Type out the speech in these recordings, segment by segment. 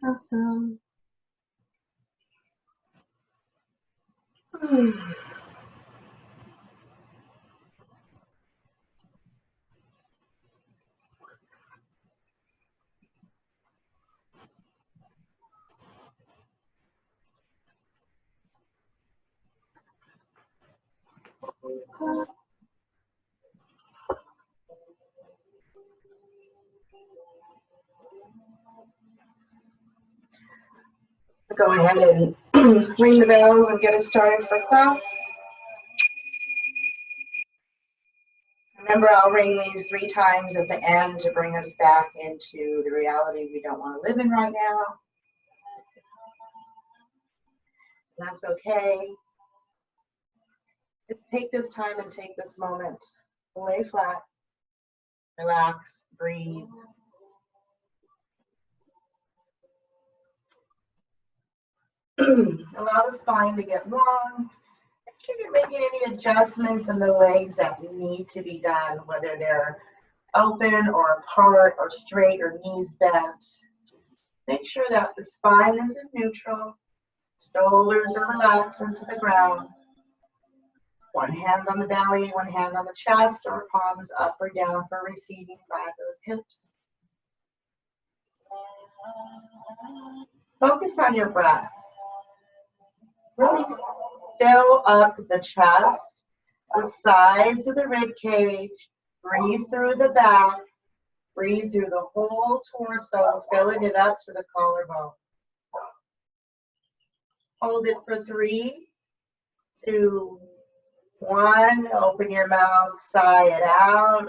Awesome. Go ahead and ring the bells and get us started for class. Remember, I'll ring these 3 times at the end to bring us back into the reality we don't want to live in right now. That's okay. Just take this time and take this moment. Lay flat, relax, breathe. Allow the spine to get long. Make sure you're making any adjustments in the legs that need to be done, whether they're open or apart or straight or knees bent. Just make sure that the spine is in neutral. Shoulders are relaxed into the ground. One hand on the belly, one hand on the chest, or palms up or down for receiving by those hips. Focus on your breath. Really fill up the chest, the sides of the rib cage. Breathe through the back. Breathe through the whole torso, filling it up to the collarbone. Hold it for 3, 2, 1. Open your mouth, sigh it out.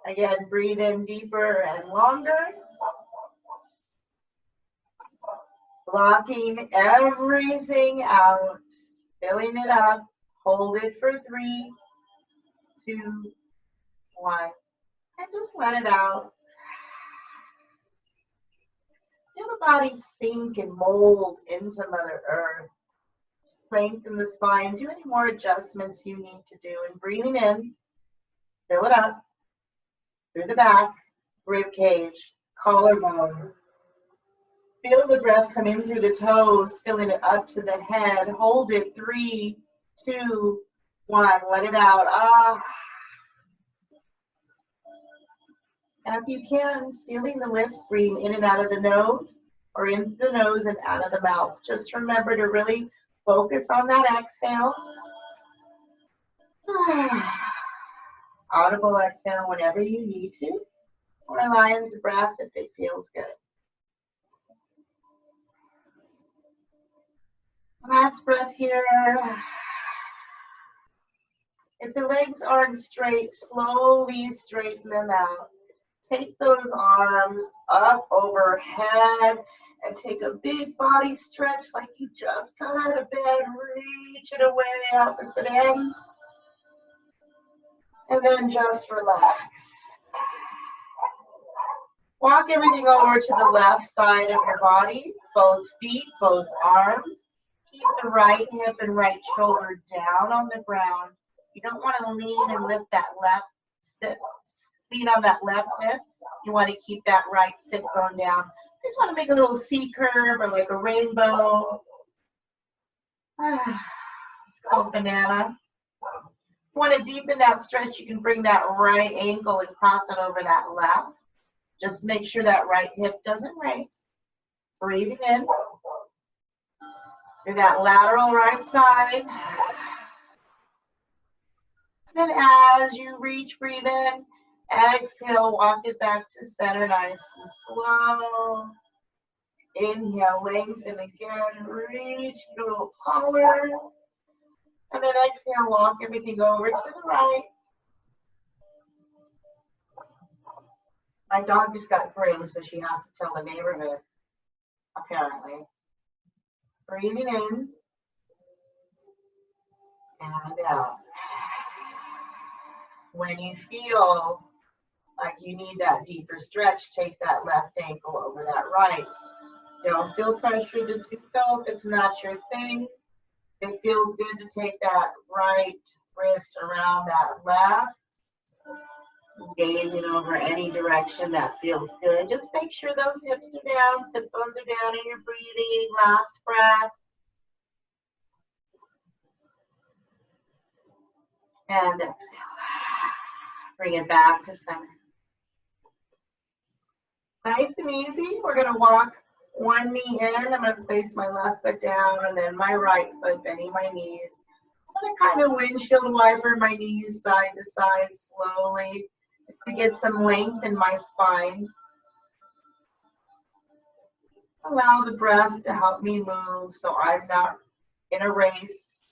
Again, breathe in deeper and longer. Blocking everything out, filling it up. Hold it for 3, 2, 1. And just let it out. Feel the body sink and mold into Mother Earth. Lengthen the spine. Do any more adjustments you need to do. And breathing in, fill it up through the back, rib cage, collarbone. Feel the breath come in through the toes, filling it up to the head. Hold it. 3, 2, 1. Let it out. And if you can, sealing the lips, breathe in and out of the nose or into the nose and out of the mouth. Just remember to really focus on that exhale. Audible exhale whenever you need to. Or a lion's breath if it feels good. Last breath here. If the legs aren't straight, slowly straighten them out. Take those arms up overhead and take a big body stretch like you just got out of bed. Reach it away, opposite ends. And then just relax. Walk everything over to the left side of your body, both feet, both arms. Keep the right hip and right shoulder down on the ground. You don't want to lean and lift that left sit. Lean on that left hip. You want to keep that right sit bone down. Just want to make a little C curve or like a rainbow. It's called banana. If you want to deepen that stretch, you can bring that right ankle and cross it over that left. Just make sure that right hip doesn't raise. Breathing in through that lateral right side. Then as you reach, breathe in. Exhale, walk it back to center, nice and slow. Inhale, lengthen again, reach, get a little taller. And then exhale, walk everything over to the right. My dog just got groomed, so she has to tell the neighborhood, apparently. Breathing in and out. When you feel like you need that deeper stretch, take that left ankle over that right. Don't feel pressured to do so if it's not your thing. It feels good to take that right wrist around that left. Gazing over any direction that feels good. Just make sure those hips are down, sit bones are down, and you're breathing. Last breath. And exhale. Bring it back to center. Nice and easy. We're going to walk one knee in. I'm going to place my left foot down and then my right foot, bending my knees. I'm going to kind of windshield wiper my knees side to side slowly to get some length in my spine. Allow the breath to help me move so I'm not in a race,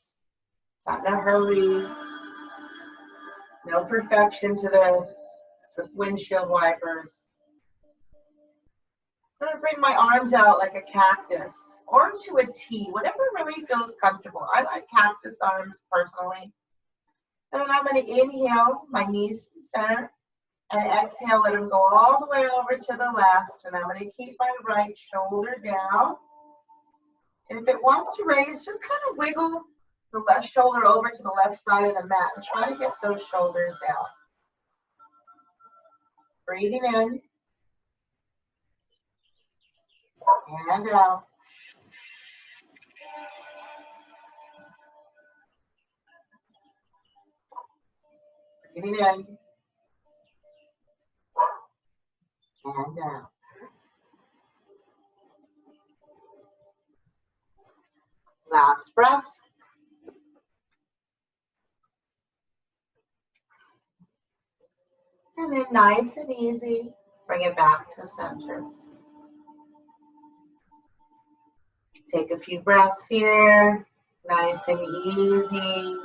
not in a hurry. No perfection to this, just windshield wipers. I'm going to bring my arms out like a cactus or to a T, whatever really feels comfortable. I like cactus arms personally. And then I'm going to inhale, my knees to the center, and exhale, let them go all the way over to the left. And I'm going to keep my right shoulder down. And if it wants to raise, just kind of wiggle the left shoulder over to the left side of the mat and try to get those shoulders down. Breathing in and out. Breathing in and out. Last breath. And then nice and easy, bring it back to center. Take a few breaths here, nice and easy.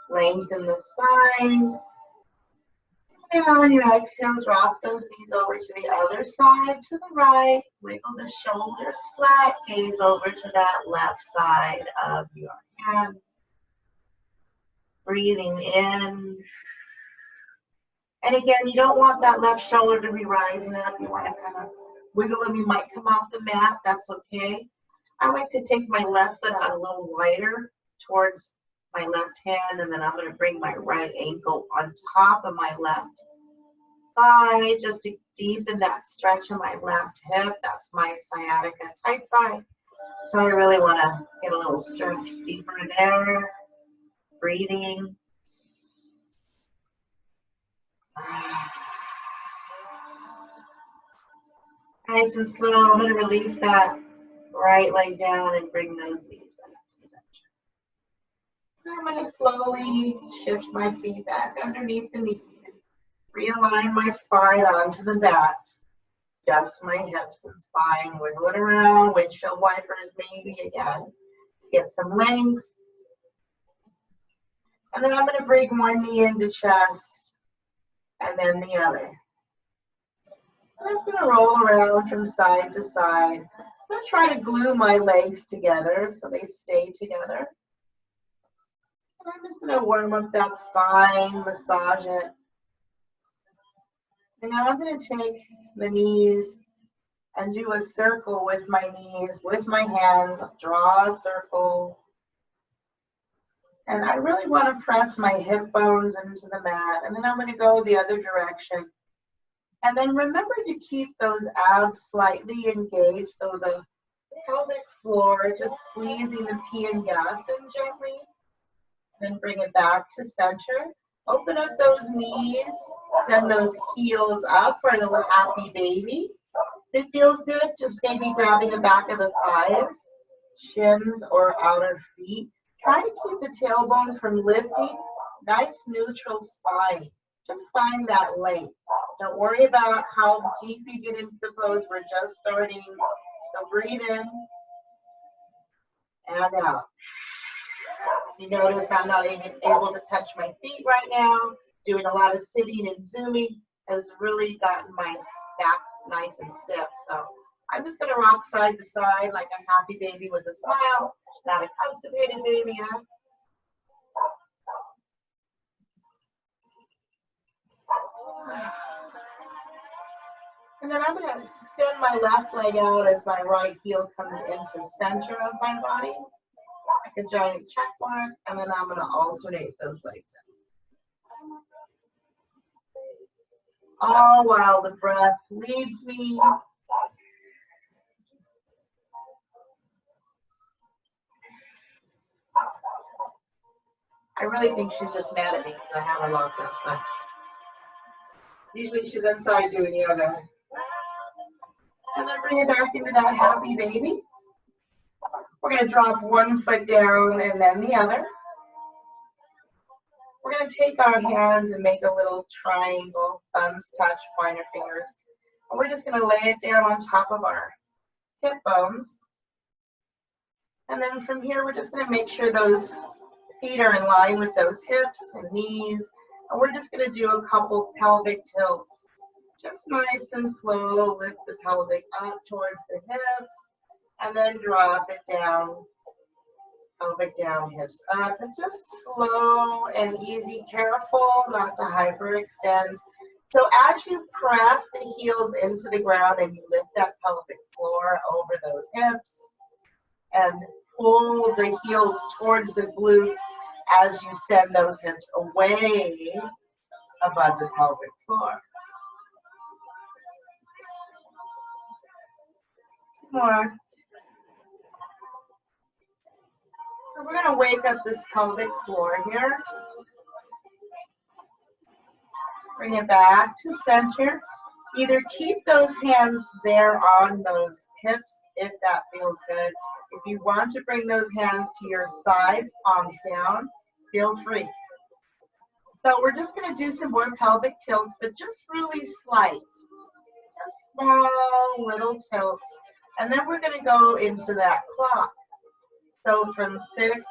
Lengthen the spine. And on your exhale, drop those knees over to the other side, to the right. Wiggle the shoulders flat, gaze over to that left side of your hand. Breathing in. And again, you don't want that left shoulder to be rising up. You want to kind of wiggle them. You might come off the mat. That's okay. I like to take my left foot out a little wider towards my left hand, and then I'm going to bring my right ankle on top of my left thigh just to deepen that stretch of my left hip. That's my sciatica tight side. So I really want to get a little stretch deeper there. Breathing. Nice and slow. I'm going to release that right leg down and bring those knees back to the center. I'm going to slowly shift my feet back underneath the knees. Realign my spine onto the mat. Adjust my hips and spine. Wiggle it around. Windshield wipers maybe again. Get some length. And then I'm going to bring one knee into chest and then the other. And I'm going to roll around from side to side. I'm going to try to glue my legs together so they stay together. And I'm just going to warm up that spine, massage it. And now I'm going to take the knees and do a circle with my knees, with my hands. Draw a circle. And I really want to press my hip bones into the mat. And then I'm going to go the other direction. And then remember to keep those abs slightly engaged, so the pelvic floor, just squeezing the pee and gas in gently. Then bring it back to center. Open up those knees, send those heels up for a little happy baby. If it feels good, just maybe grabbing the back of the thighs, shins or outer feet. Try to keep the tailbone from lifting. Nice neutral spine. Just find that length. Don't worry about how deep you get into the pose. We're just starting. So breathe in and out. You notice I'm not even able to touch my feet right now. Doing a lot of sitting and zooming has really gotten my back nice and stiff. So I'm just going to rock side to side like a happy baby with a smile. Not a constipated baby yet. And then I'm going to extend my left leg out as my right heel comes into center of my body, like a giant check mark, and then I'm going to alternate those legs. all while the breath leads me. I really think she's just mad at me because I have her locked outside. Usually she's inside doing yoga. And then bring it back into that happy baby. We're going to drop one foot down and then the other. We're going to take our hands and make a little triangle, thumbs touch, pointer fingers. And we're just going to lay it down on top of our hip bones. And then from here, we're just going to make sure those feet are in line with those hips and knees. And we're just going to do a couple pelvic tilts. Just nice and slow, lift the pelvic up towards the hips. And then drop it down. Pelvic down, hips up, and just slow and easy, careful not to hyperextend. So as you press the heels into the ground and you lift that pelvic floor over those hips and pull the heels towards the glutes as you send those hips away above the pelvic floor. More. So we're going to wake up this pelvic floor here. Bring it back to center. Either keep those hands there on those hips if that feels good. If you want to bring those hands to your sides, palms down, feel free. So we're just going to do some more pelvic tilts, but just really slight. Just small little tilts. And then we're going to go into that clock. So from 6 to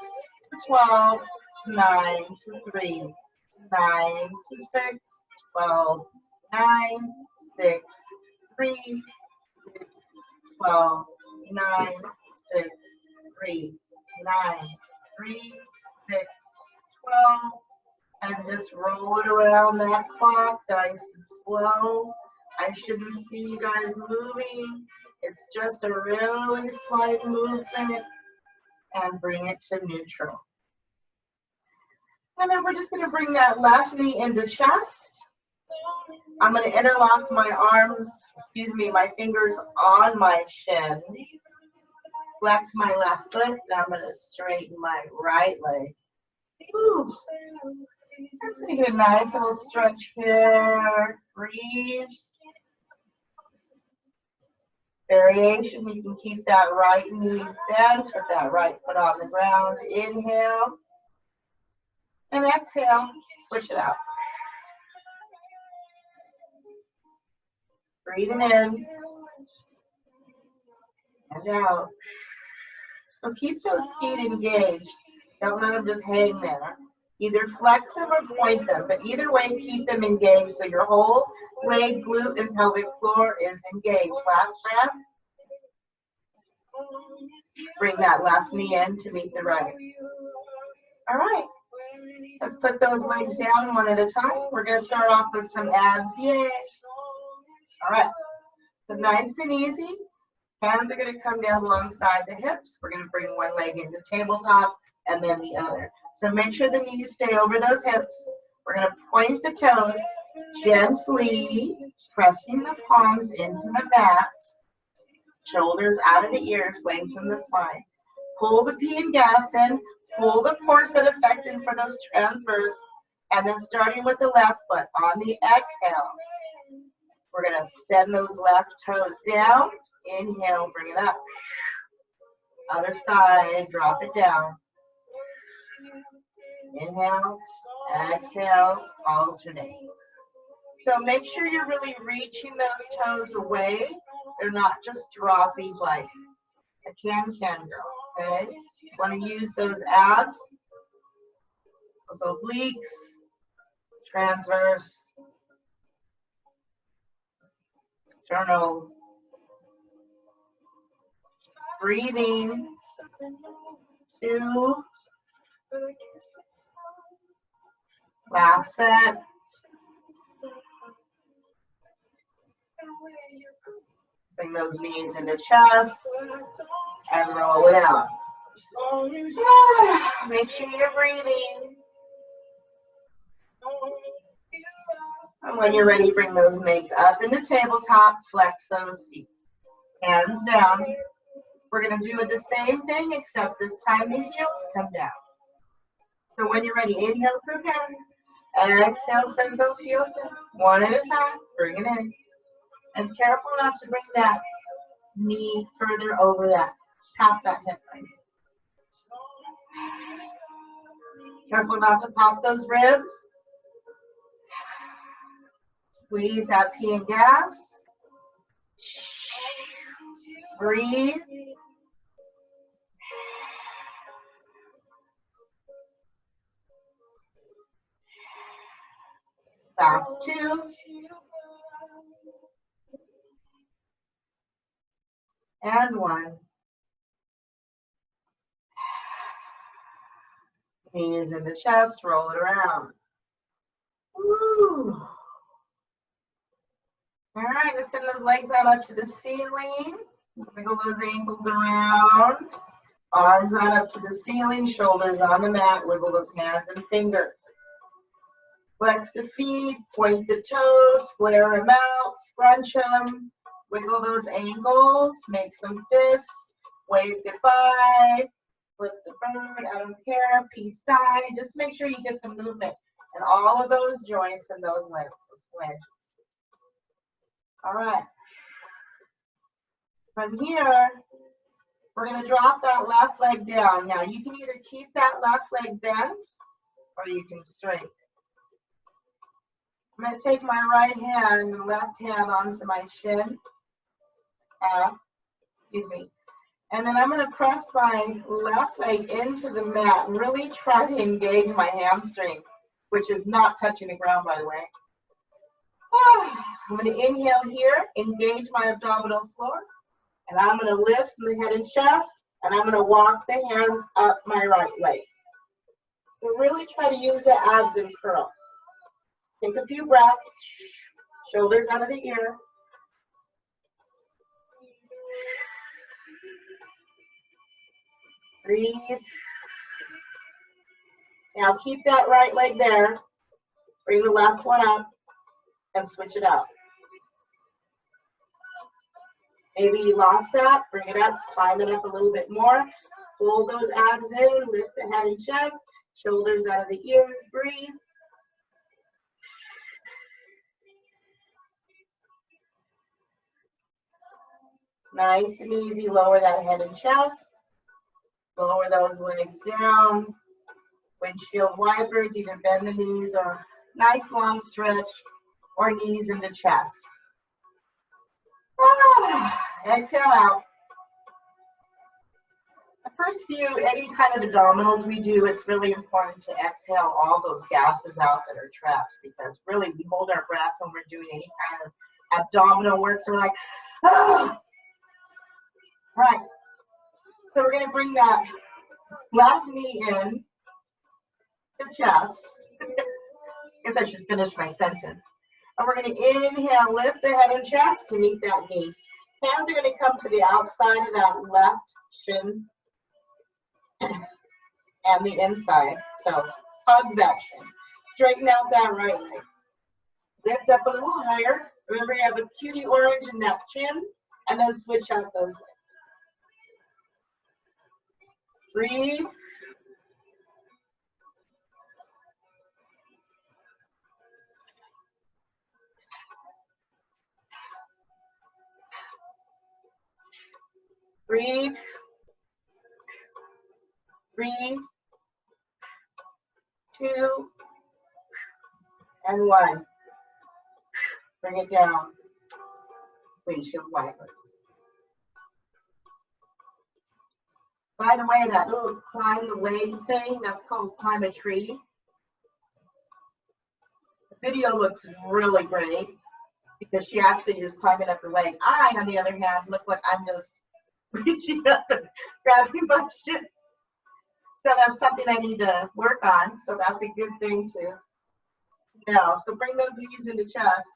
12 to 9 to 3 to 9 to 6, 12, 9, 6, 3, 6, 12, 9, 6, 3, 9, 3, 6, 12, and just roll it around that clock, nice and slow. I shouldn't see you guys moving. It's just a really slight movement. And bring it to neutral. And then we're just going to bring that left knee into chest. I'm going to interlock my arms, my fingers on my shin. Flex my left foot, and I'm going to straighten my right leg. Ooh. I'm just going to get a nice little stretch here. Breathe. Variation, you can keep that right knee bent with that right foot on the ground. Inhale. And exhale. Switch it out. Breathing in. And out. So keep those feet engaged. Don't let them just hang there. Either flex them or point them, but either way, keep them engaged so your whole leg, glute, and pelvic floor is engaged. Last breath. Bring that left knee in to meet the right. All right. Let's put those legs down one at a time. We're going to start off with some abs. Yay. All right. So nice and easy. Hands are going to come down alongside the hips. We're going to bring one leg into tabletop and then the other. So make sure the knees stay over those hips. We're going to point the toes, gently pressing the palms into the mat. Shoulders out of the ears, lengthen the spine. Pull the P and gas in, pull the core set effect in for those transverse, and then starting with the left foot on the exhale. We're going to send those left toes down. Inhale, bring it up. Other side, drop it down. Inhale, exhale, alternate. So make sure you're really reaching those toes away. They're not just dropping like a can-can girl, okay? You want to use those abs, those obliques, transverse, sternal, breathing, 2, last set. Bring those knees into chest and roll it out. Make sure you're breathing. And when you're ready, bring those legs up into tabletop, flex those feet. Hands down. We're going to do the same thing, except this time the heels come down. So when you're ready, inhale, prepare. Exhale, send those heels down. One at a time, bring it in. And careful not to bring that knee further over that, past that hip line. Careful not to pop those ribs. Squeeze that pee and gas. Breathe. Last two. And one. Knees in the chest, roll it around. Woo. All right, let's send those legs out up to the ceiling. Wiggle those ankles around. Arms on up to the ceiling, shoulders on the mat. Wiggle those hands and fingers. Flex the feet, point the toes, flare them out, scrunch them. Wiggle those ankles, make some fists, wave goodbye. Flip the bird, I don't care, peace side. Just make sure you get some movement in all of those joints and those legs, those flanges. All right. From here, we're going to drop that left leg down. Now, you can either keep that left leg bent or you can straighten. I'm going to take my right hand and left hand onto my shin. And then I'm going to press my left leg into the mat and really try to engage my hamstring, which is not touching the ground, by the way. I'm going to inhale here, engage my abdominal floor, and I'm going to lift the head and chest, and I'm going to walk the hands up my right leg. So really try to use the abs and curl. Take a few breaths, shoulders out of the ear. Breathe. Now keep that right leg there. Bring the left one up and switch it out. Maybe you lost that. Bring it up, climb it up a little bit more. Pull those abs in, lift the head and chest, shoulders out of the ears. Breathe. Nice and easy. Lower that head and chest. Lower those legs down. Windshield wipers, either bend the knees or nice long stretch or knees into chest. Exhale out. The first few, any kind of abdominals we do, it's really important to exhale all those gases out that are trapped, because really we hold our breath when we're doing any kind of abdominal work. So we're like, ah. Right. So we're going to bring that left knee in the chest. I guess I should finish my sentence. And we're going to inhale, lift the head and chest to meet that knee. Hands are going to come to the outside of that left shin and the inside. So hug that shin. Straighten out that right leg. Lift up a little higher. Remember, you have a cutie orange in that chin, and then switch out those legs. Breathe. Breathe. Breathe. 2 and 1. Bring it down. Windshield wipers. By the way, that little climb the leg thing, that's called climb a tree. The video looks really great because she actually is climbing up her leg. I, on the other hand, look like I'm just reaching up and grabbing my shit. So that's something I need to work on. So that's a good thing to know. So bring those knees into chest.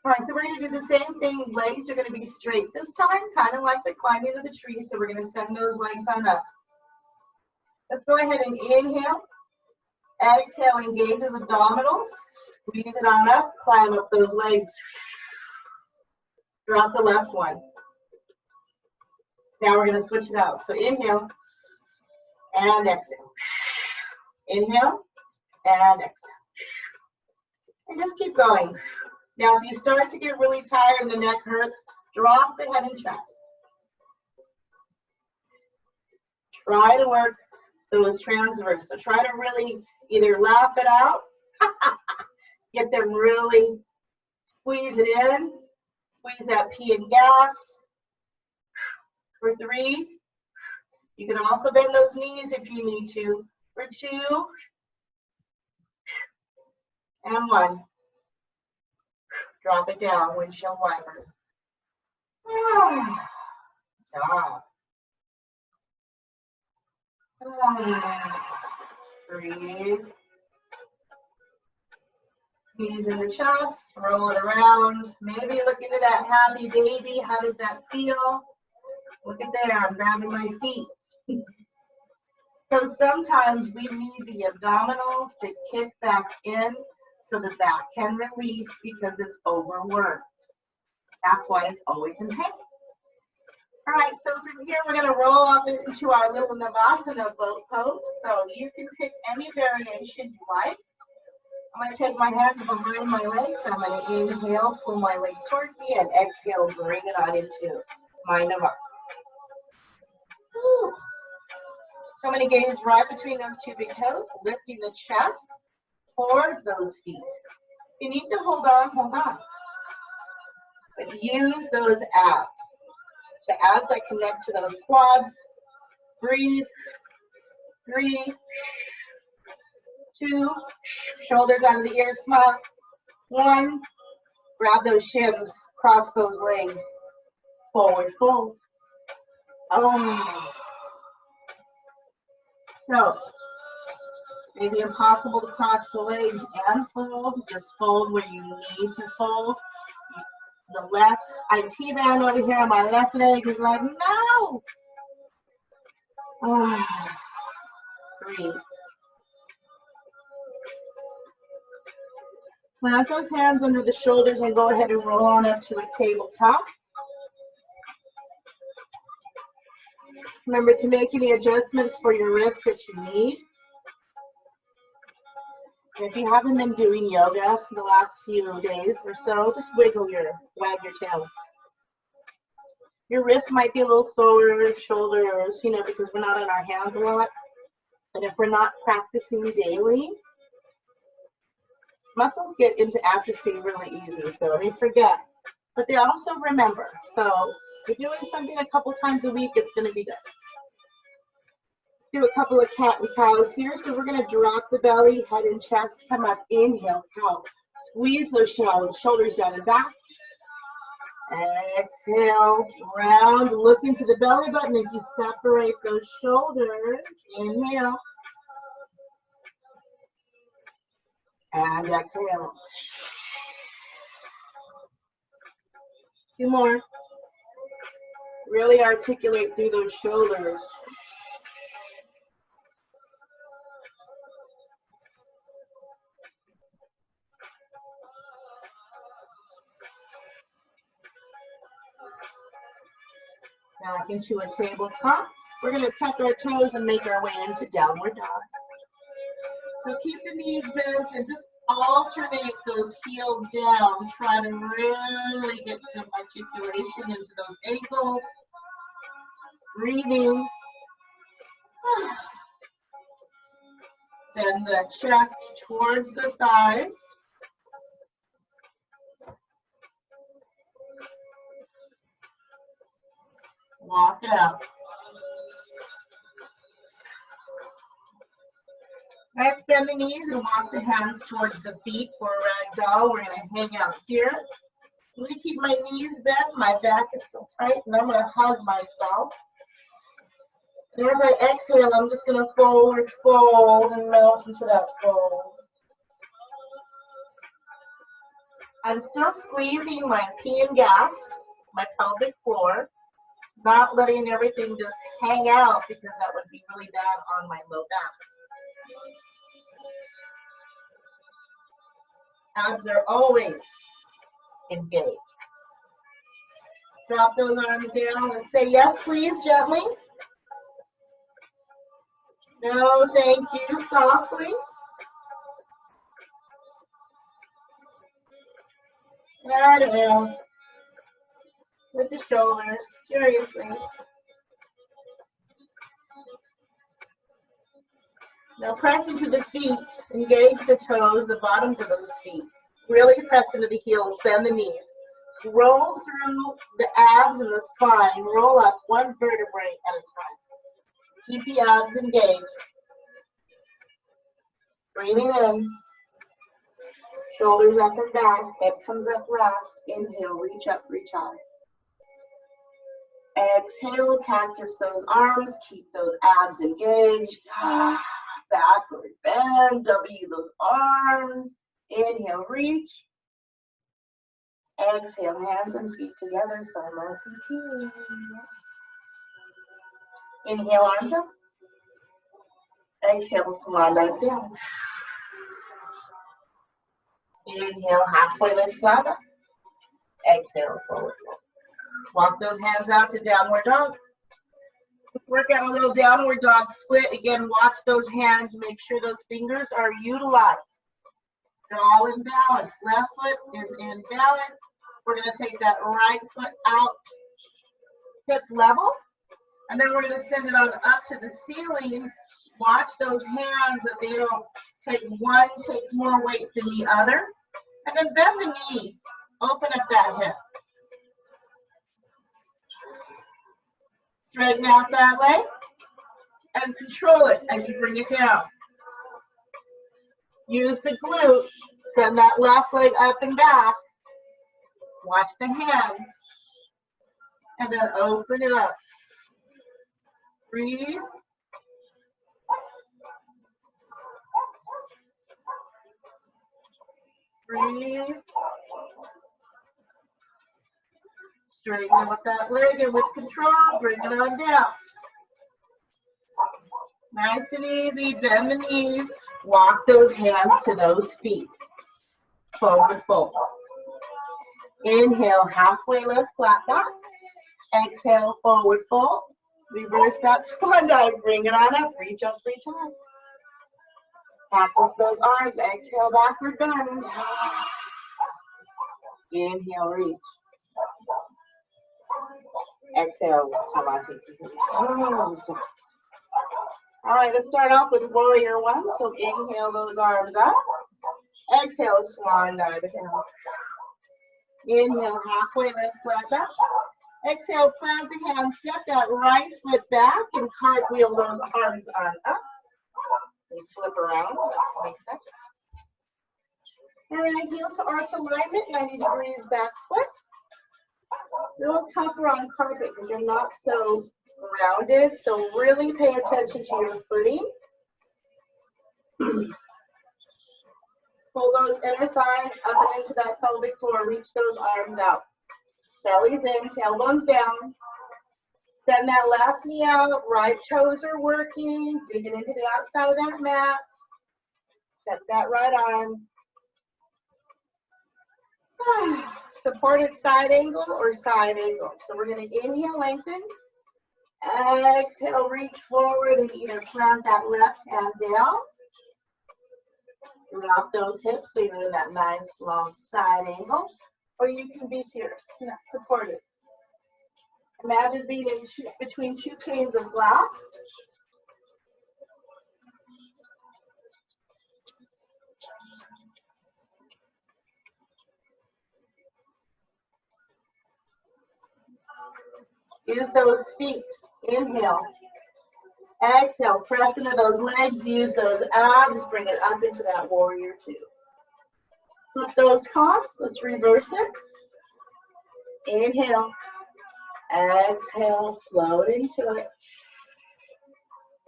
All right, so we're going to do the same thing. Legs are going to be straight this time, kind of like the climbing of the tree. So we're going to send those legs on up. Let's go ahead and inhale. Exhale, engage those abdominals. Squeeze it on up, climb up those legs. Drop the left one. Now we're going to switch it out. So inhale and exhale. Inhale and exhale. And just keep going. Now, if you start to get really tired and the neck hurts, drop the head and chest. Try to work those transverse. So try to really either laugh it out, get them really squeeze it in, squeeze that pee and gas. For 3, you can also bend those knees if you need to. For 2, and 1. Drop it down, windshield wipers. Job. Breathe. Knees in the chest, roll it around. Maybe look into that happy baby. How does that feel? Look at there, I'm grabbing my feet. So sometimes we need the abdominals to kick back in so the back can release because it's overworked. That's why it's always in pain. All right, so from here we're going to roll up into our little Navasana boat pose. So you can pick any variation you like. I'm going to take my hands behind my legs. I'm going to inhale, pull my legs towards me, and exhale, bring it on into my Navasana. Whew. So I'm going to gaze right between those 2 big toes, lifting the chest towards those feet. If you need to hold on, hold on. But use those abs. The abs that connect to those quads. Breathe. 3, 2, shoulders under the ears, smile. 1, grab those shins, cross those legs. Forward fold. Oh. So, maybe impossible to cross the legs and fold. Just fold where you need to fold. The left IT band over here on my left leg is like, no. Oh. 3. Plant those hands under the shoulders and go ahead and roll on up to a tabletop. Remember to make any adjustments for your wrist that you need. And if you haven't been doing yoga the last few days or so, just wag your tail. Your wrists might be a little sore, shoulders, because we're not on our hands a lot. And if we're not practicing daily, muscles get into atrophy really easy, so they forget. But they also remember. So if you're doing something a couple times a week, it's going to be good. Do a couple of cat and cows here. So we're going to drop the belly, head and chest, come up, inhale, cow. Squeeze those shoulders down and back. Exhale, round, look into the belly button as you separate those shoulders. Inhale. And exhale. 2 more. Really articulate through those shoulders. Back into a tabletop. We're going to tuck our toes and make our way into downward dog. So keep the knees bent and just alternate those heels down. Try to really get some articulation into those ankles. Breathing. Send the chest towards the thighs. Walk it out. Let's bend the knees and walk the hands towards the feet for a ragdoll. We're going to hang out here. I'm going to keep my knees bent. My back is still tight, and I'm going to hug myself. And as I exhale, I'm just going to forward fold and melt into that fold. I'm still squeezing my pee and gas, my pelvic floor, not letting everything just hang out because that would be really bad on my low back. Abs are always engaged. Drop those arms down and say yes, please, gently. No, thank you, softly. Right around with the shoulders, curiously. Now press into the feet, engage the toes, the bottoms of those feet. Really press into the heels, bend the knees. Roll through the abs and the spine, roll up one vertebrae at a time. Keep the abs engaged. Breathing in, shoulders up and back, head comes up last. Inhale, reach up, reach high. Exhale, cactus those arms, keep those abs engaged. Backward bend, W those arms. Inhale, reach. Exhale, hands and feet together, Samaciti. Inhale, arms up. Exhale, swan dive down. Inhale, halfway lift, flat up. Exhale, forward fold. Walk those hands out to downward dog. Work out a little downward dog split. Again, watch those hands. Make sure those fingers are utilized. They're all in balance. Left foot is in balance. We're going to take that right foot out, hip level. And then we're going to send it on up to the ceiling. Watch those hands that they don't take one, takes more weight than the other. And then bend the knee. Open up that hip. Straighten out that leg and control it as you bring it down. Use the glute. Send that left leg up and back. Watch the hands. And then open it up. Breathe. Breathe. Straighten out that leg and with control, bring it on down. Nice and easy, bend the knees. Walk those hands to those feet. Forward fold. Inhale, halfway lift, flat back. Exhale, forward fold. Reverse that swan dive, bring it on up, reach up, reach high. Practice those arms, exhale, backward bend. Inhale, reach. Exhale, all right, let's start off with warrior one. So inhale those arms up. Exhale, swan dive down. Inhale, halfway lift, flat back. Exhale, plant the hands, step that right foot back and cartwheel those arms on up. And flip around, that makes sense. All right, heel to arch alignment, 90 degrees back foot. A little tougher on carpet because you're not so grounded, so really pay attention to your footing. Pull those inner thighs up and into that pelvic floor, reach those arms out. Belly's in, tailbones down. Send that left knee out, right toes are working, digging into the outside of that mat. Step that right arm. Supported side angle or side angle. So we're going to inhale, lengthen. Exhale, reach forward and either plant that left hand down. Drop those hips so you're in that nice long side angle. Or you can be here, supported. Imagine being in between two panes of glass. Use those feet. Inhale. Exhale. Press into those legs. Use those abs. Bring it up into that warrior two. Flip those palms. Let's reverse it. Inhale. Exhale. Float into it.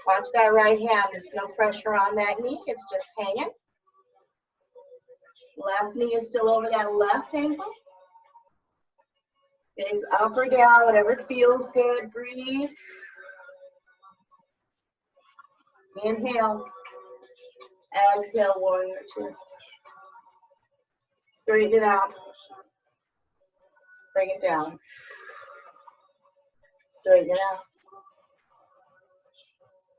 Watch that right hand. There's no pressure on that knee. It's just hanging. Left knee is still over that left ankle. Gaze up or down, whatever feels good. Breathe. Inhale. Exhale, warrior two. Straighten it out. Bring it down. Straighten it out.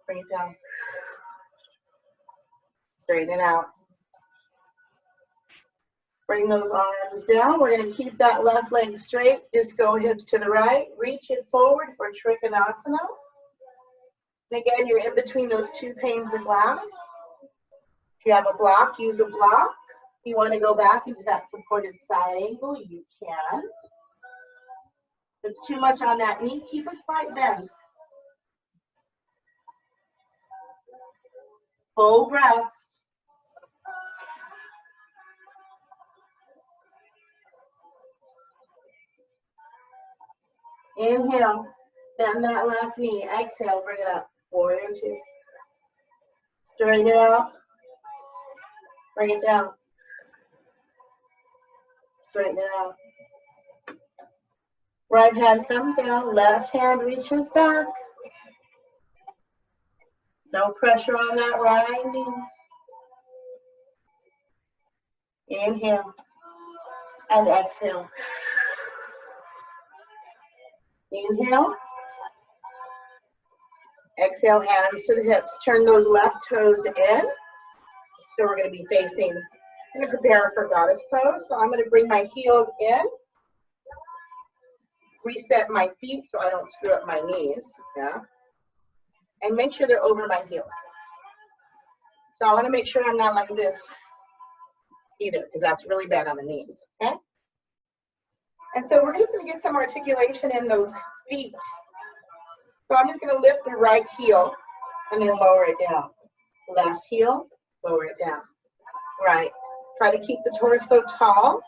Bring it down. Straighten it out. Bring those arms down. We're going to keep that left leg straight. Just go hips to the right. Reach it forward for Trikonasana. And again, you're in between those two panes of glass. If you have a block, use a block. If you want to go back into that supported side angle, you can. If it's too much on that knee, keep a slight bend. Full breaths. Inhale, bend that left knee. Exhale, bring it up. Warrior two. Straighten it out. Bring it down. Straighten it out. Right hand comes down, left hand reaches back. No pressure on that right knee. Inhale and exhale. Inhale. Exhale, hands to the hips. Turn those left toes in. So we're going to be facing, I'm going to prepare for goddess pose. So I'm going to bring my heels in. Reset my feet so I don't screw up my knees. Yeah. And make sure they're over my heels. So I want to make sure I'm not like this either, because that's really bad on the knees. Okay. And so we're just going to get some articulation in those feet. So I'm just going to lift the right heel and then lower it down. Left heel, lower it down. Right. Try to keep the torso tall.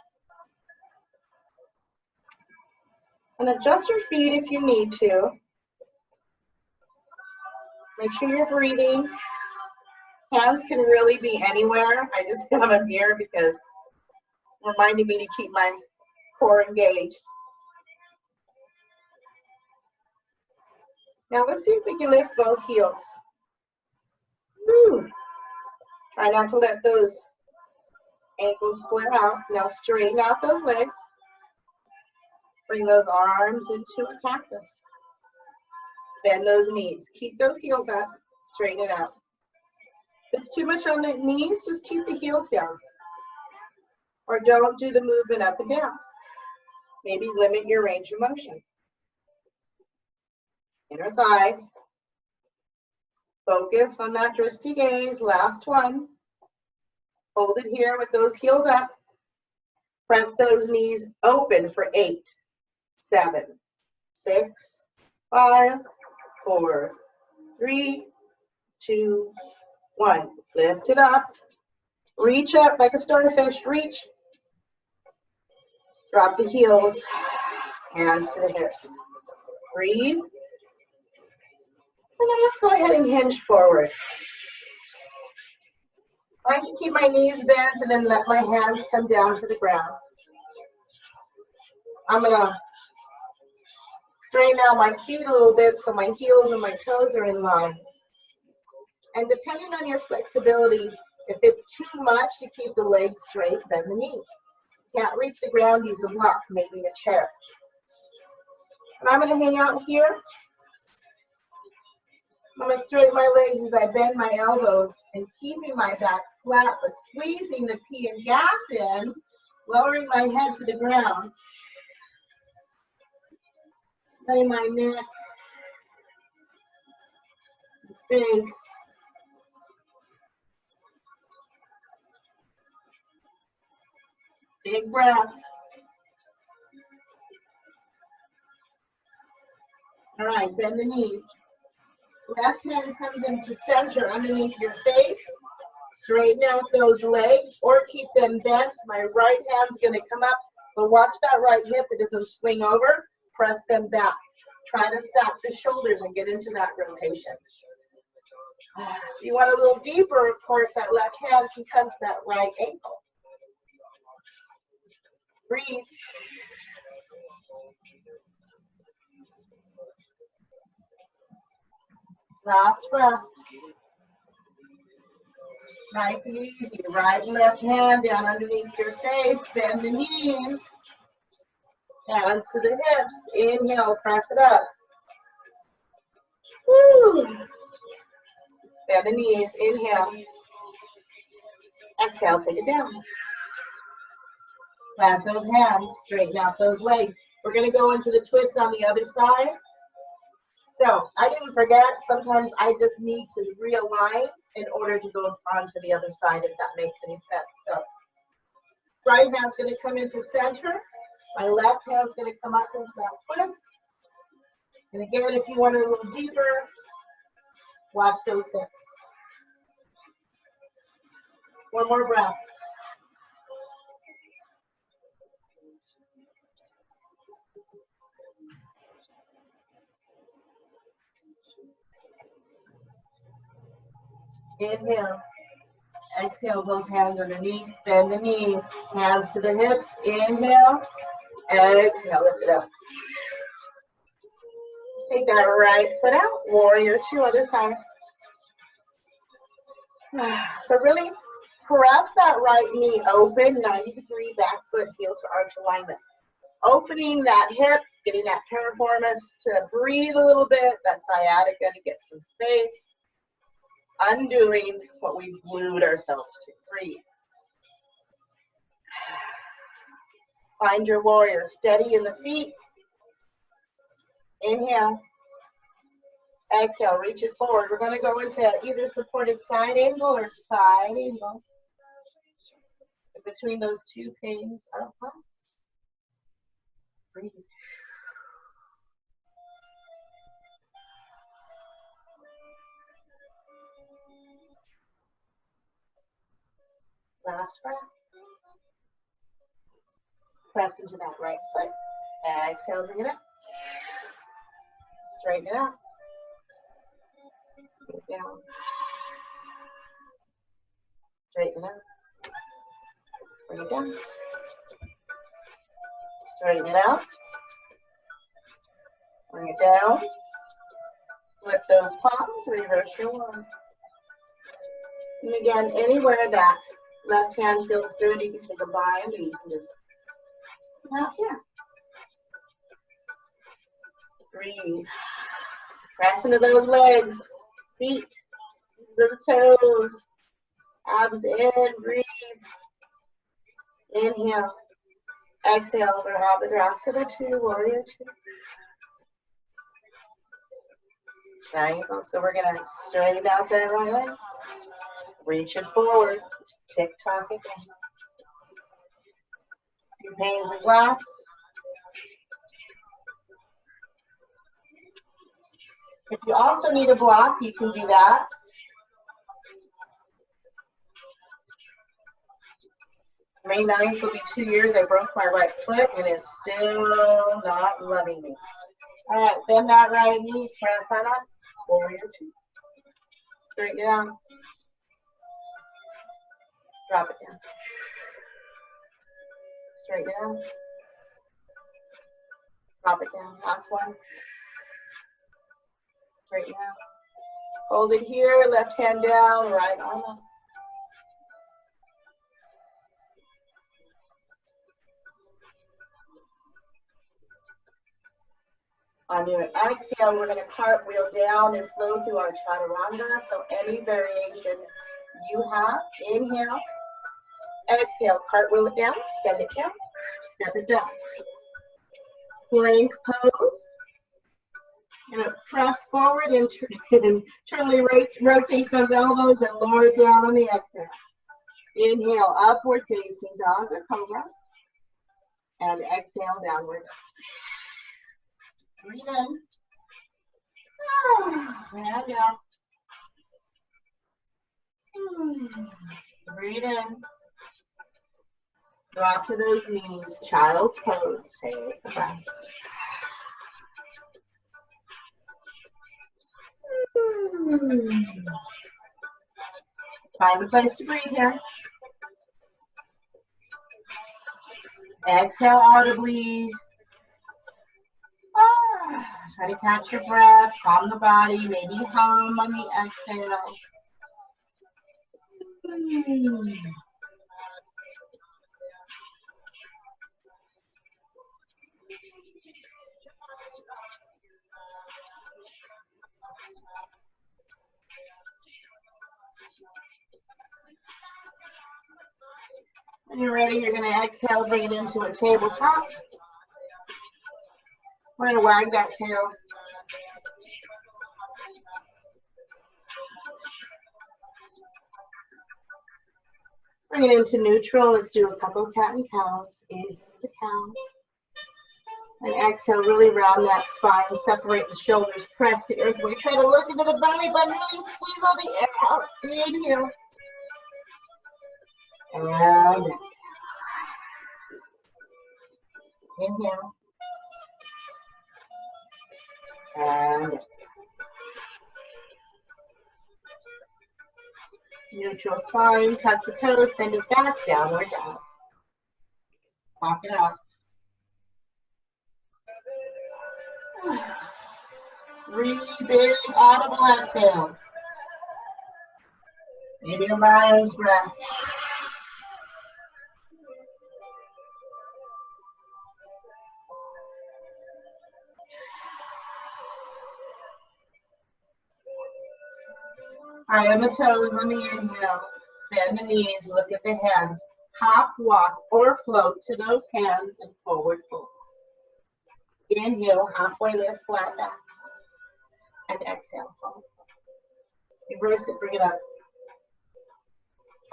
And adjust your feet if you need to. Make sure you're breathing. Hands can really be anywhere. I just have them here because it's reminding me to keep my core engaged. Now let's see if we can lift both heels. Woo. Try not to let those ankles flare out. Now straighten out those legs. Bring those arms into a cactus. Bend those knees. Keep those heels up. Straighten it out. If it's too much on the knees, just keep the heels down. Or don't do the movement up and down. Maybe limit your range of motion. Inner thighs. Focus on that drishti gaze. Last one. Hold it here with those heels up. Press those knees open for 8, 7, 6, 5, 4, 3, 2, 1. Lift it up. Reach up like a starfish. Reach. Drop the heels. Hands to the hips. Breathe. And then let's go ahead and hinge forward. I can keep my knees bent and then let my hands come down to the ground. I'm going to straighten out my feet a little bit so my heels and my toes are in line. And depending on your flexibility, if it's too much to keep the legs straight, bend the knees. Can't reach the ground, use a block, maybe a chair. And I'm going to hang out here. I'm going to straighten my legs as I bend my elbows and keeping my back flat, but squeezing the pee and gas in, lowering my head to the ground. Letting my neck, face, big breath. All right, bend the knees. Left hand comes into center underneath your face. Straighten out those legs or keep them bent. My right hand's going to come up. So watch that right hip. It doesn't swing over. Press them back. Try to stop the shoulders and get into that rotation. If you want a little deeper, of course, that left hand can come to that right ankle. Breathe. Last breath. Nice and easy. Right and left hand down underneath your face. Bend the knees. Hands to the hips. Inhale, press it up. Woo. Bend the knees. Inhale. Exhale, take it down. Plant those hands. Straighten out those legs. We're going to go into the twist on the other side. So I didn't forget, sometimes I just need to realign in order to go onto the other side, if that makes any sense. So right hand's going to come into center. My left hand's going to come up into that twist. And again, if you want it a little deeper, watch those hips. One more breath. Inhale. Exhale, both hands underneath. Bend the knees. Hands to the hips. Inhale. Exhale, lift it up. Take that right foot out. Warrior two, other side. So really press that right knee open, 90-degree back foot, heel to arch alignment. Opening that hip, getting that piriformis to breathe a little bit, that sciatica to get some space. Undoing what we glued ourselves to. Breathe. Find your warrior. Steady in the feet. Inhale. Exhale. Reach it forward. We're going to go into either supported side angle or side angle. Between those two panes of lungs. Breathe. Last breath. Press into that right foot. Exhale, bring it up. Straighten it out. Bring it down. Straighten it out. Bring it down. Straighten it out. Bring it down. Lift those palms. Reverse your one. And again, anywhere that left hand feels good, you can take a bind and you can just out here. Breathe. Press into those legs, feet, those toes, abs in, breathe. Inhale. Exhale, Virabhadrasana 2, Warrior 2. Triangle. So we're going to straighten out that right leg. Reach it forward. Tick tock again. Two panes of glass. If you also need a block, you can do that. May 9th will be 2 years. I broke my right foot and it's still not loving me. All right, bend that right knee. Press on up. Warrior 2. Straighten it out. Drop it down. Straighten it out. Drop it down. Last one. Straighten it out. Hold it here. Left hand down. Right arm up. On your exhale, we're going to cartwheel down and flow through our chaturanga. So any variation you have, inhale, exhale, cartwheel it down, send it down, step it down. Plank pose. Going to press forward and internally rotate those elbows and lower it down on the exhale. Inhale, upward facing dog or cobra. And exhale, downward. Breathe in. And out. Breathe in. Drop to those knees. Child's pose. Take a breath. Find a place to breathe here. Exhale audibly. Try to catch your breath, calm the body, maybe hum on the exhale. When you're ready, you're going to exhale, bring it into a tabletop. We're going to wag that tail. Bring it into neutral. Let's do a couple of cat and cows. Inhale the cow. And exhale, really round that spine. Separate the shoulders. Press the earth away. Try to look into the belly button. Really squeeze all the air out. Inhale. And inhale. And neutral spine. Touch the toes. Send it back. Downward dog. Walk it out. 3 big audible exhales. Maybe a lion's breath. All right, on the toes, on the inhale, bend the knees, look at the hands. Hop, walk, or float to those hands and forward fold. Inhale, halfway lift, flat back. And exhale, forward fold. Reverse it, bring it up.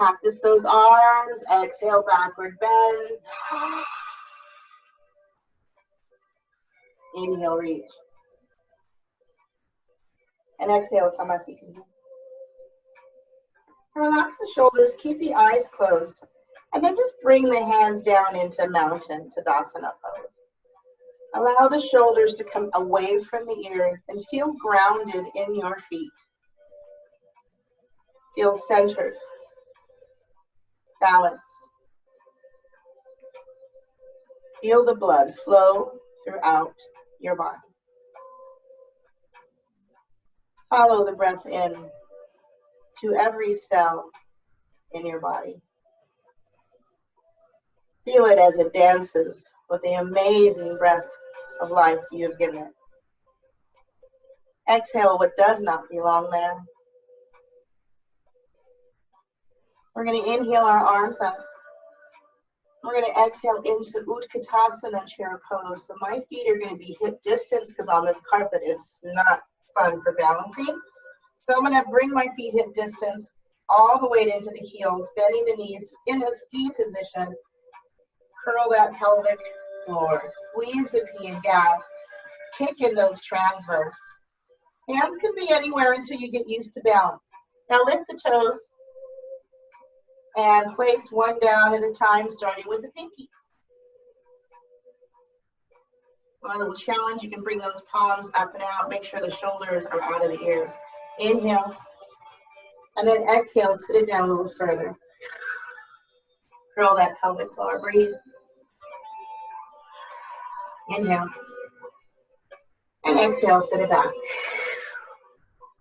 Cactus those arms, exhale, backward bend. Inhale, reach. And exhale, Samasthiti. Relax the shoulders, keep the eyes closed, and then just bring the hands down into mountain Tadasana pose. Allow the shoulders to come away from the ears and feel grounded in your feet. Feel centered, balanced. Feel the blood flow throughout your body. Follow the breath in to every cell in your body. Feel it as it dances with the amazing breath of life you have given it. Exhale what does not belong there. We're going to inhale our arms up. We're going to exhale into Utkatasana chair pose. So my feet are going to be hip distance because on this carpet it's not fun for balancing. So I'm going to bring my feet hip distance, all the way into the heels, bending the knees in a ski position. Curl that pelvic floor. Squeeze the pee and gas. Kick in those transverse. Hands can be anywhere until you get used to balance. Now lift the toes and place one down at a time, starting with the pinkies. One little challenge, you can bring those palms up and out. Make sure the shoulders are out of the ears. Inhale, and then exhale, sit it down a little further. Curl that pelvic floor, breathe. Inhale, and exhale, sit it back.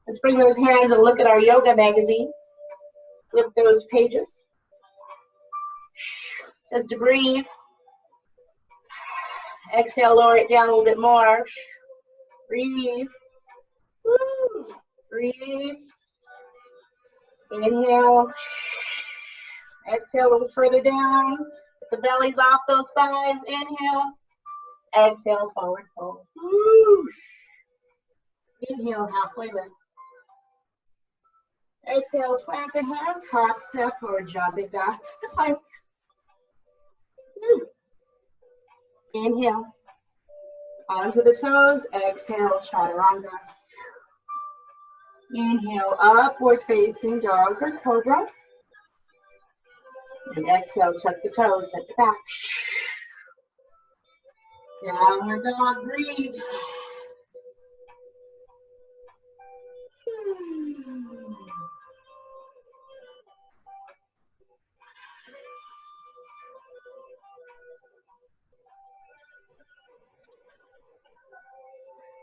Let's bring those hands and look at our yoga magazine. Flip those pages. It says to breathe. Exhale, lower it down a little bit more. Breathe. Woo. Breathe. Inhale. Exhale a little further down. Get the bellies off those thighs. Inhale. Exhale, forward fold. Woo. Inhale, halfway lift. Exhale, plant the hands, hop, step, or jump it back. Plank. Inhale. Onto the toes. Exhale, chaturanga. Inhale, upward facing dog or cobra. And exhale, tuck the toes, set the back. Downward dog, breathe.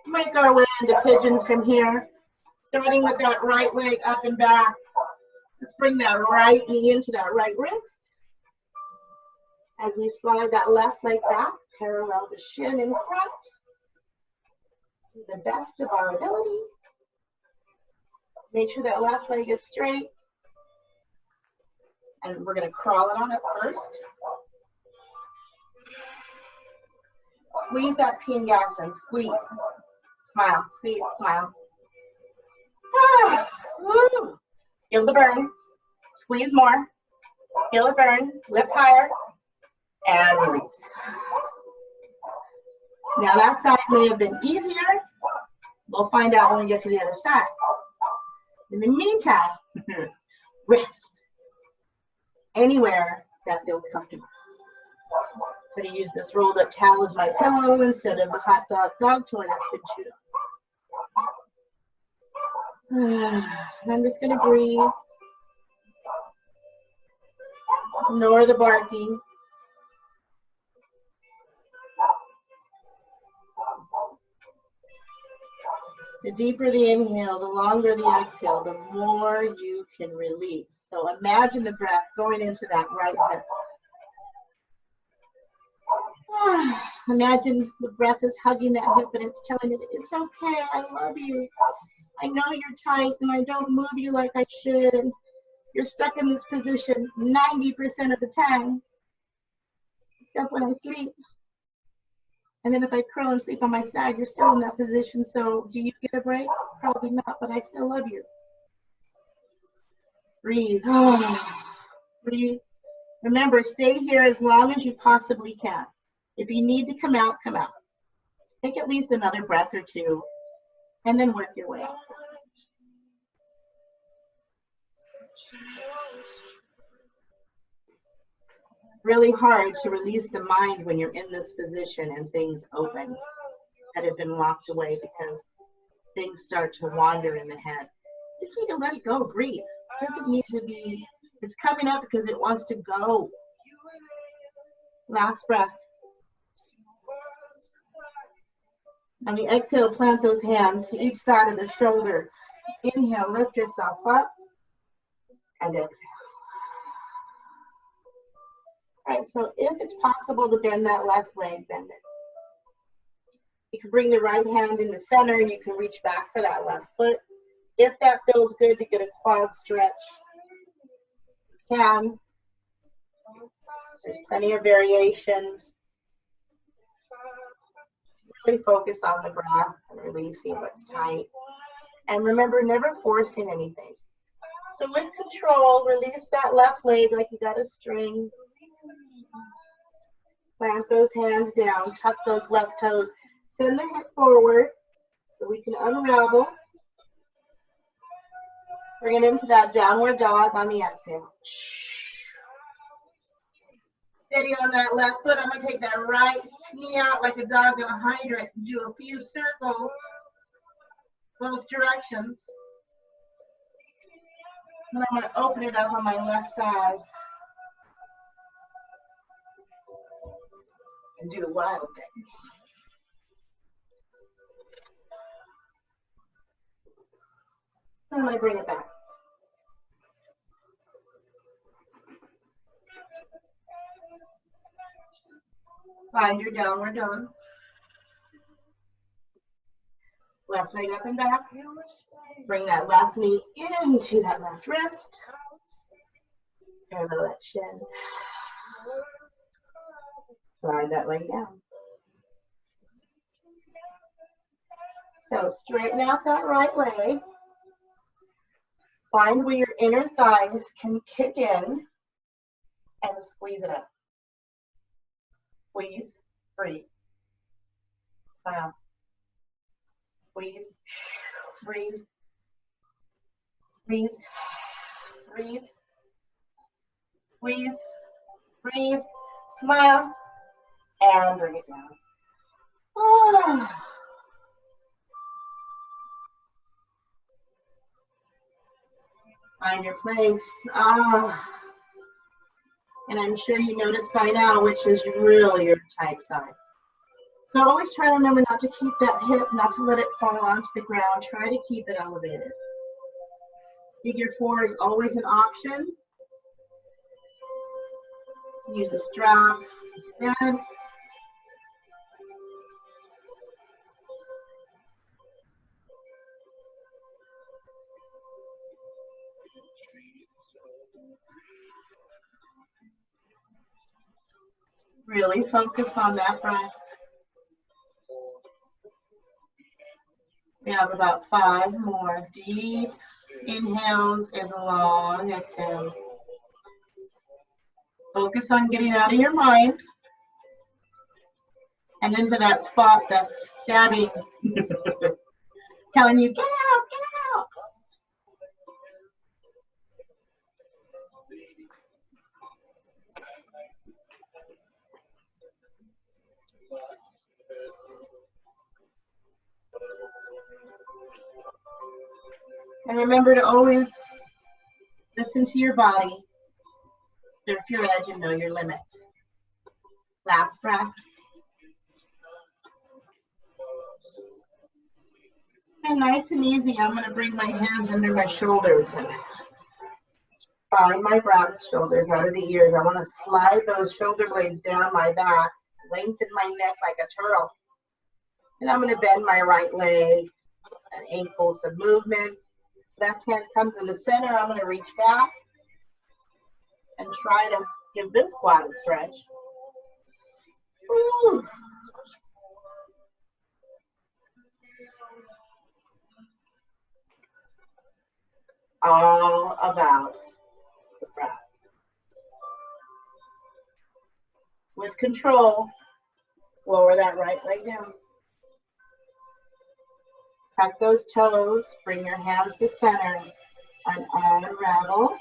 Make our way into pigeon from here, starting with that right leg up and back. Let's bring that right knee into that right wrist as we slide that left leg back, parallel the shin in front to the best of our ability. Make sure that left leg is straight. And we're going to crawl it on up first. Squeeze that Pingyasan. Squeeze. Smile. Squeeze. Smile. Ah, woo. Feel the burn. Squeeze more. Feel it burn. Lift higher. And release. Now that side may have been easier. We'll find out when we get to the other side. In the meantime, rest. Anywhere that feels comfortable. I'm going to use this rolled up towel as my pillow instead of the hot dog toy that's been chewed on. And I'm just going to breathe. Ignore the barking. The deeper the inhale, the longer the exhale, the more you can release. So imagine the breath going into that right hip. Imagine the breath is hugging that hip and it's telling it, it's okay, I love you. I know you're tight and I don't move you like I should. And you're stuck in this position 90% of the time, except when I sleep. And then if I curl and sleep on my side, you're still in that position. So do you get a break? Probably not, but I still love you. Breathe. Breathe. Remember, stay here as long as you possibly can. If you need to come out, come out. Take at least another breath or two, and then work your way out. Really hard to release the mind when you're in this position and things open that have been locked away because things start to wander in the head. Just need to let it go, breathe. It doesn't need to be, it's coming up because it wants to go. Last breath. On the exhale, plant those hands to each side of the shoulder. Inhale, lift yourself up, and exhale. All right, so if it's possible to bend that left leg, bend it. You can bring the right hand in the center and you can reach back for that left foot. If that feels good to get a quad stretch, you can. There's plenty of variations. Really focus on the breath and releasing what's tight. And remember, never forcing anything. So with control, release that left leg like you got a string. Plant those hands down, tuck those left toes. Send the hip forward so we can unravel. Bring it into that downward dog on the exhale. Steady on that left foot. I'm going to take that right knee out like a dog in a hydrant and do a few circles both directions. Then I'm going to open it up on my left side and do the wild thing. I'm going to bring it back. Find your downward dog. Left leg up and back. Bring that left knee into that left wrist. Parallel that shin. Slide that leg down. So straighten out that right leg. Find where your inner thighs can kick in and squeeze it up. Squeeze, breathe. Smile. Squeeze, breathe. Breathe, breathe. Squeeze, breathe. Smile, and bring it down. Oh. Find your place. And I'm sure you noticed by now which is really your tight side. So always try to remember not to keep that hip, not to let it fall onto the ground. Try to keep it elevated. Figure 4 is always an option. Use a strap instead. Really focus on that breath. We have about 5 more deep inhales and long exhales. Focus on getting out of your mind and into that spot that's stabbing, telling you, get out, get out. And remember to always listen to your body, surf your edge, and know your limits. Last breath. And nice and easy, I'm going to bring my hands under my shoulders and find my breath, shoulders out of the ears. I want to slide those shoulder blades down my back, lengthen my neck like a turtle. And I'm going to bend my right leg, an ankle, some movement. Left hand comes in the center. I'm going to reach back and try to give this quad a stretch. Woo. All about the breath. With control, lower that right leg down. Tuck those toes, bring your hands to center, and unravel.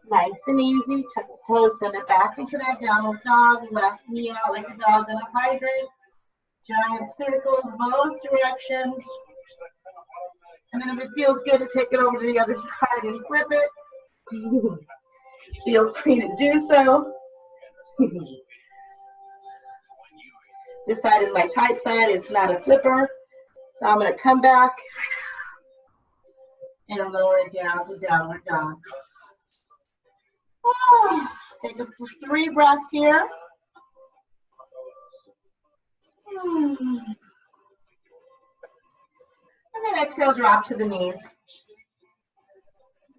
Nice and easy, tuck the toes, send it back into that downward dog, left knee out like a dog in a hydrant. Giant circles, both directions. And then if it feels good to take it over to the other side and flip it, feel free to do so. This side is my tight side, it's not a flipper. So I'm going to come back and lower it down to downward dog. Take 3 breaths here. And then exhale, drop to the knees.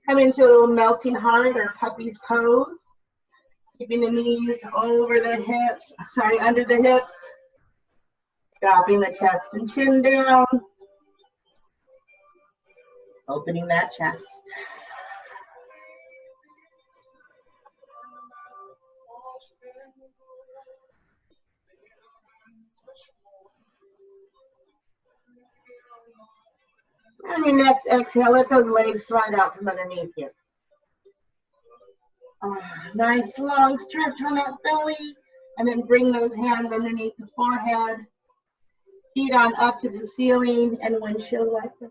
Come into a little melting heart or puppy's pose. Keeping the knees over the hips, under the hips. Dropping the chest and chin down. Opening that chest. And your next exhale, let those legs slide out from underneath you. Nice long stretch on that belly. And then bring those hands underneath the forehead. Feet on up to the ceiling and windshield wiper.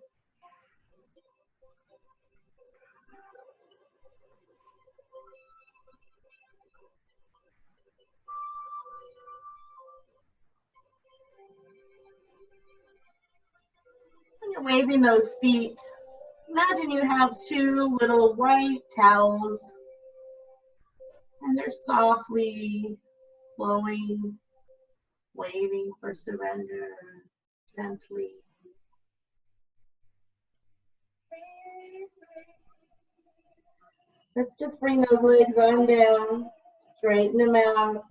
When you're waving those feet, imagine you have 2 little white towels and they're softly flowing, waving for surrender, gently. Let's just bring those legs on down, straighten them out.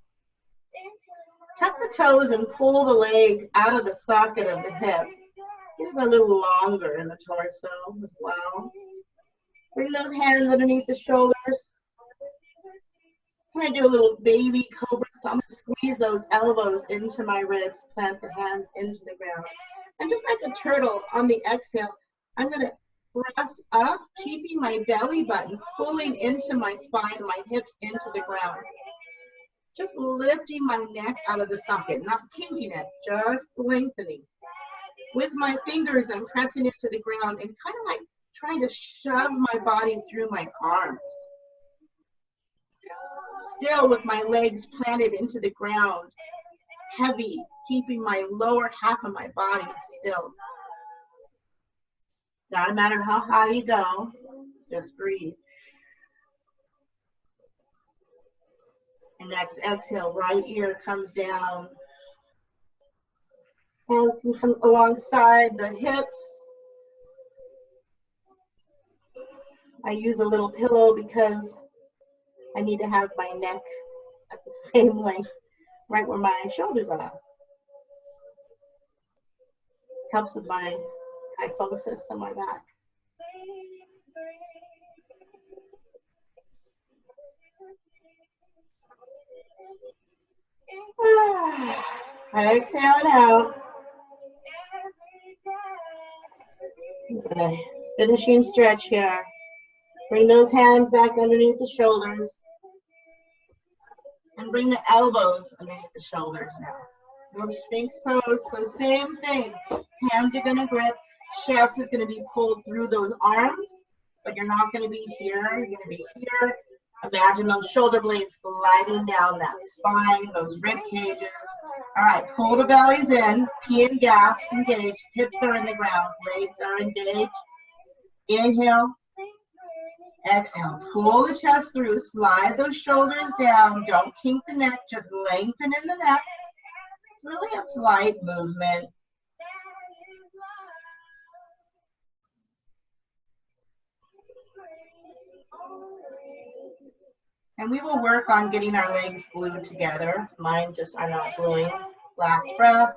Tuck the toes and pull the leg out of the socket of the hip. Get it a little longer in the torso as well. Bring those hands underneath the shoulders. I'm going to do a little baby cobra. So I'm going to squeeze those elbows into my ribs, plant the hands into the ground. And just like a turtle on the exhale, I'm going to press up, keeping my belly button pulling into my spine, my hips into the ground. Just lifting my neck out of the socket, not kinking it, just lengthening. With my fingers, I'm pressing into the ground and kind of like trying to shove my body through my arms. Still with my legs planted into the ground, heavy, keeping my lower half of my body still. Not a matter how high you go, just breathe. And next exhale, right ear comes down. Hands can come alongside the hips. I use a little pillow because I need to have my neck at the same length, right where my shoulders are. Helps with my kyphosis on my back. Exhale it out. Okay. Finishing stretch here. Bring those hands back underneath the shoulders. And bring the elbows underneath the shoulders now. Little Sphinx pose, so same thing. Hands are gonna grip, chest is gonna be pulled through those arms, but you're not gonna be here, you're gonna be here. Imagine those shoulder blades gliding down that spine, those rib cages. All right, pull the bellies in, pee and gas, engage, hips are in the ground, legs are engaged. Inhale. Exhale, pull the chest through, slide those shoulders down, don't kink the neck, just lengthen in the neck. It's really a slight movement. And we will work on getting our legs glued together. Mine just are not gluing. Last breath.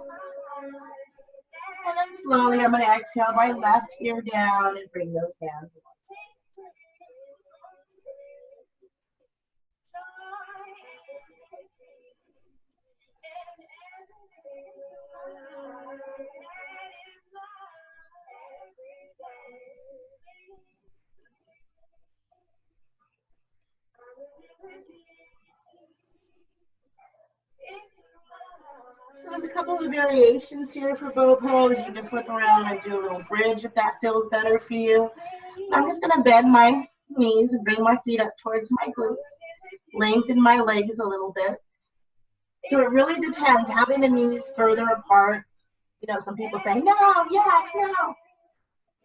And then slowly I'm going to exhale my left ear down and bring those hands up. So there's a couple of variations here for bow pose. You can flip around and do a little bridge if that feels better for you. I'm just going to bend my knees and bring my feet up towards my glutes. Lengthen my legs a little bit. So it really depends. Having the knees further apart, you know, some people say, no, yes, no.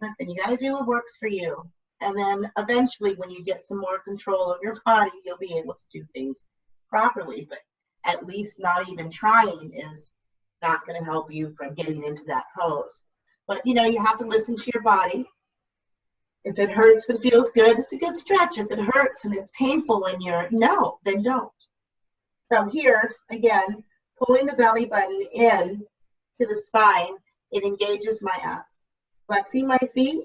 Listen, you got to do what works for you. And then eventually when you get some more control of your body, you'll be able to do things properly. But at least not even trying is not going to help you from getting into that pose. But, you know, you have to listen to your body. If it hurts but feels good, it's a good stretch. If it hurts and it's painful and you're, no, then don't. So here, again, pulling the belly button in to the spine, it engages my abs. Flexing my feet,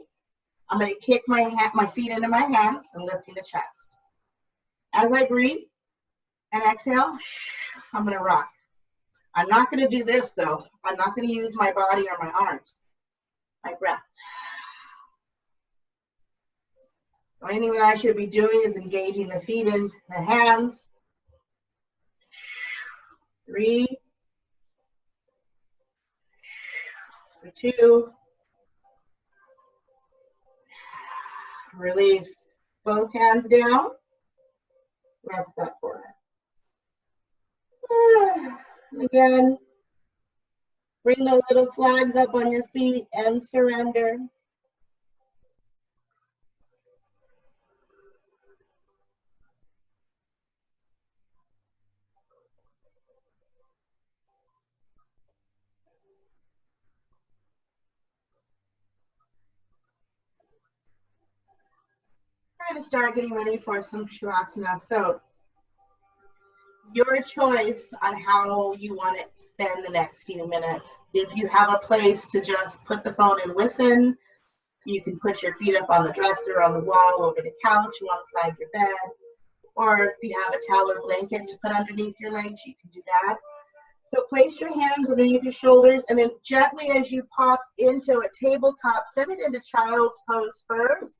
I'm going to kick my feet into my hands and lifting the chest. As I breathe and exhale, I'm going to rock. I'm not going to do this, though. I'm not going to use my body or my arms. My breath. The only thing that I should be doing is engaging the feet in the hands. 3, 2, release. Both hands down. Rest that forehead. Again, bring those little flags up on your feet and surrender. We're going to start getting ready for some Shavasana. So your choice on how you want to spend the next few minutes. If you have a place to just put the phone and listen, you can put your feet up on the dresser, on the wall, over the couch, alongside your bed. Or if you have a towel or blanket to put underneath your legs, you can do that. So place your hands underneath your shoulders, and then gently as you pop into a tabletop, send it into child's pose first.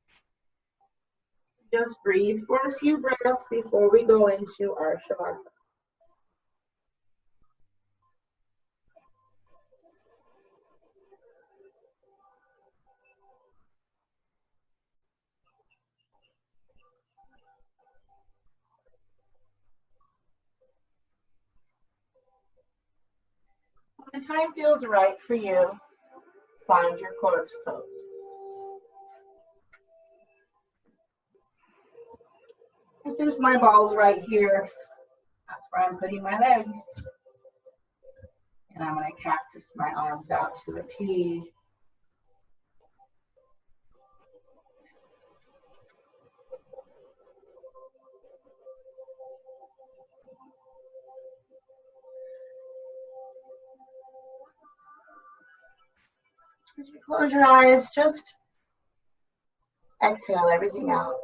Just breathe for a few breaths before we go into our Shavasana. When the time feels right for you, find your corpse pose. Since my ball's right here, that's where I'm putting my legs. And I'm going to cactus my arms out to a T. As you close your eyes, just exhale everything out.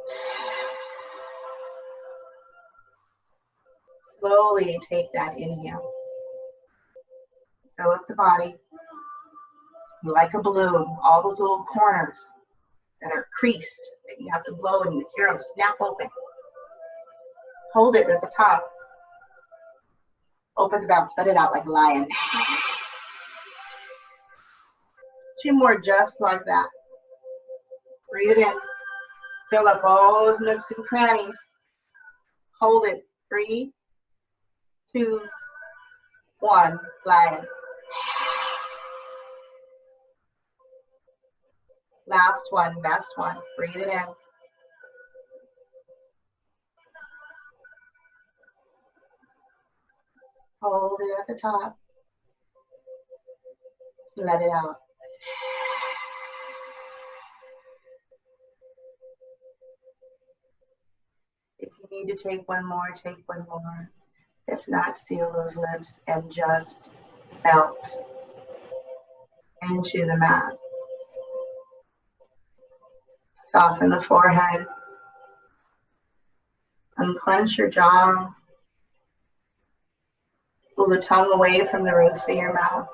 Slowly take that inhale. Fill up the body. Like a balloon, all those little corners that are creased that you have to blow and hear them snap open. Hold it at the top. Open the mouth, let it out like a lion. 2 more just like that. Breathe it in. Fill up all those nooks and crannies. Hold it. 3, 2, 1. Lion. Last one, best one. Breathe it in. Hold it at the top. Let it out. If you need to take one more, take one more. If not, seal those lips and just melt into the mat. Soften the forehead. Unclench your jaw. Pull the tongue away from the roof of your mouth.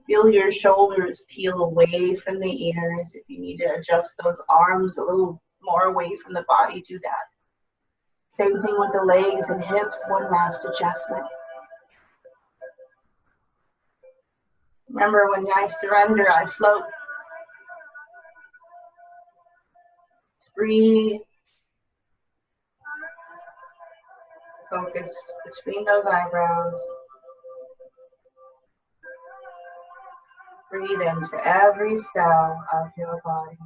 Feel your shoulders peel away from the ears. If you need to adjust those arms a little more away from the body, do that. Same thing with the legs and hips. One last adjustment. Remember, when I surrender, I float. Just breathe. Focus between those eyebrows. Breathe into every cell of your body.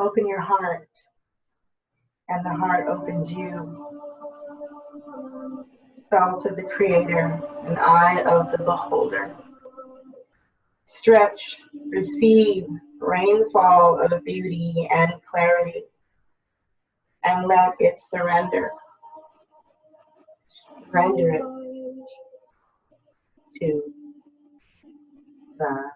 Open your heart, and the heart opens you. Salt of the Creator, and eye of the beholder. Stretch, receive rainfall of beauty and clarity, and let it surrender. Render it to the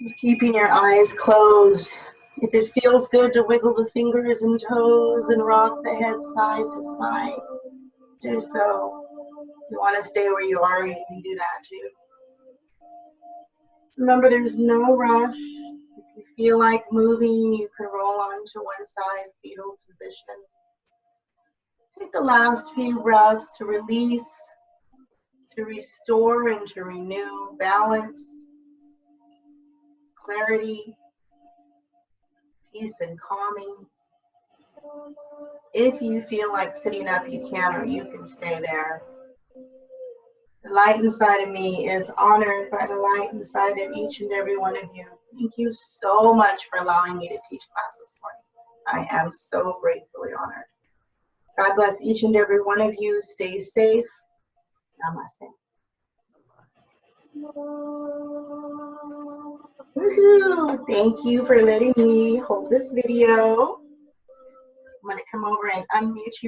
Just keeping your eyes closed. If it feels good to wiggle the fingers and toes and rock the head side to side, do so. If you want to stay where you are, you can do that too. Remember, there's no rush. If you feel like moving, you can roll onto one side, fetal position. Take the last few breaths to release, to restore, and to renew balance, clarity, peace, and calming. If you feel like sitting up, you can, or you can stay there. The light inside of me is honored by the light inside of each and every one of you. Thank you so much for allowing me to teach class this morning. I am so gratefully honored. God bless each and every one of you. Stay safe. Namaste. Woohoo! Thank you for letting me hold this video. I'm going to come over and unmute you.